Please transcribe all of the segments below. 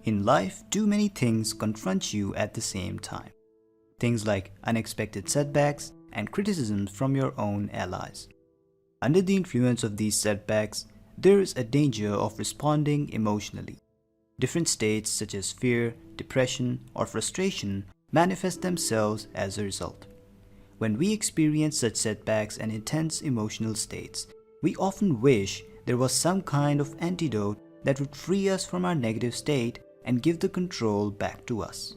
In life, too many things confront you at the same time. Things like unexpected setbacks and criticisms from your own allies. Under the influence of these setbacks, there is a danger of responding emotionally. Different states such as fear, depression, or frustration manifest themselves as a result. When we experience such setbacks and intense emotional states, we often wish there was some kind of antidote that would free us from our negative state and give the control back to us.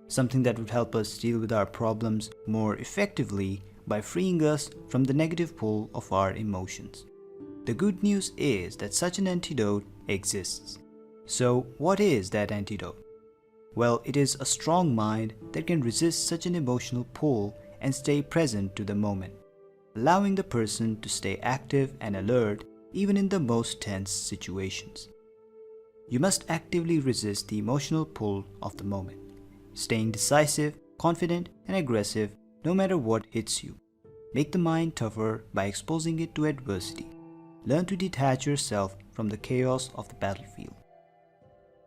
Something that would help us deal with our problems more effectively by freeing us from the negative pull of our emotions. The good news is that such an antidote exists. So, what is that antidote? Well, it is a strong mind that can resist such an emotional pull and stay present to the moment, allowing the person to stay active and alert even in the most tense situations. You must actively resist the emotional pull of the moment, staying decisive, confident, and aggressive no matter what hits you. Make the mind tougher by exposing it to adversity. Learn to detach yourself from the chaos of the battlefield.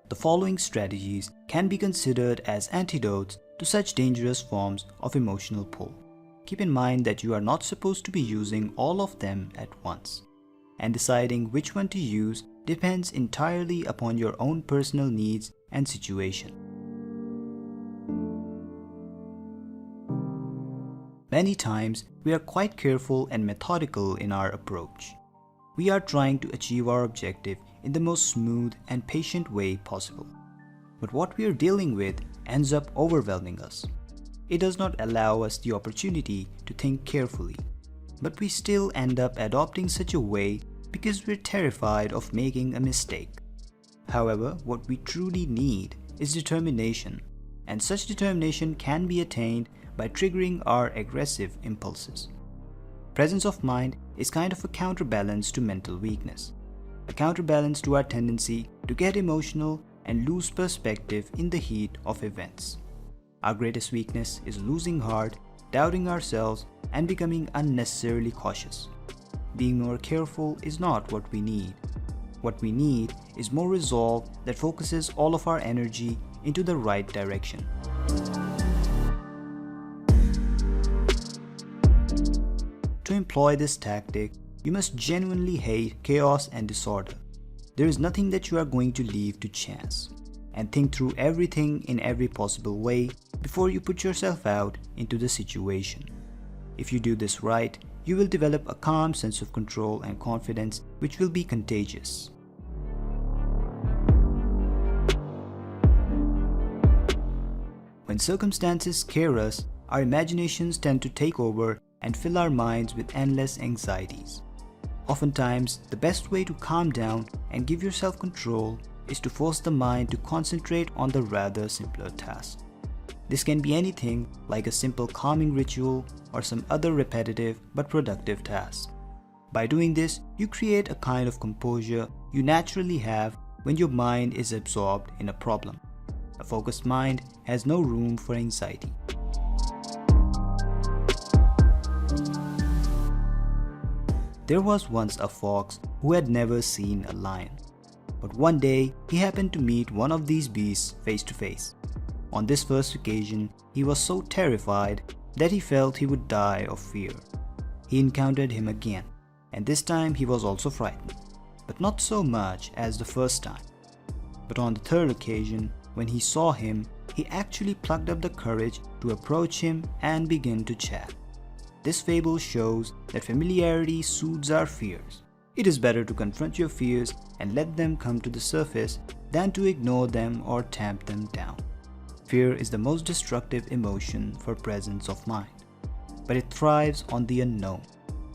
The following strategies can be considered as antidotes to such dangerous forms of emotional pull. Keep in mind that you are not supposed to be using all of them at once, and deciding which one to use depends entirely upon your own personal needs and situation. Many times, we are quite careful and methodical in our approach. We are trying to achieve our objective in the most smooth and patient way possible. But what we are dealing with ends up overwhelming us. It does not allow us the opportunity to think carefully, but we still end up adopting such a way because we're terrified of making a mistake. However, what we truly need is determination, and such determination can be attained by triggering our aggressive impulses. Presence of mind is kind of a counterbalance to mental weakness, a counterbalance to our tendency to get emotional and lose perspective in the heat of events. Our greatest weakness is losing heart, doubting ourselves, and becoming unnecessarily cautious. Being more careful is not what we need. What we need is more resolve that focuses all of our energy into the right direction. To employ this tactic, you must genuinely hate chaos and disorder. There is nothing that you are going to leave to chance, and think through everything in every possible way before you put yourself out into the situation. If you do this right, you will develop a calm sense of control and confidence which will be contagious. When circumstances scare us, our imaginations tend to take over and fill our minds with endless anxieties. Oftentimes, the best way to calm down and give yourself control is to force the mind to concentrate on the rather simpler task. This can be anything like a simple calming ritual or some other repetitive but productive task. By doing this, you create a kind of composure you naturally have when your mind is absorbed in a problem. A focused mind has no room for anxiety. There was once a fox who had never seen a lion. But one day, he happened to meet one of these beasts face to face. On this first occasion, he was so terrified that he felt he would die of fear. He encountered him again, and this time he was also frightened, but not so much as the first time. But on the third occasion, when he saw him, he actually plucked up the courage to approach him and begin to chat. This fable shows that familiarity soothes our fears. It is better to confront your fears and let them come to the surface than to ignore them or tamp them down. Fear is the most destructive emotion for presence of mind, but it thrives on the unknown,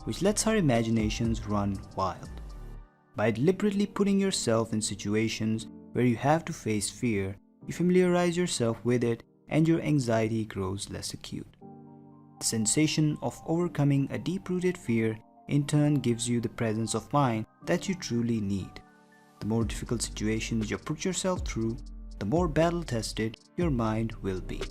which lets our imaginations run wild. By deliberately putting yourself in situations where you have to face fear, you familiarize yourself with it and your anxiety grows less acute. The sensation of overcoming a deep-rooted fear in turn gives you the presence of mind that you truly need. The more difficult situations you put yourself through, the more battle-tested your mind will be.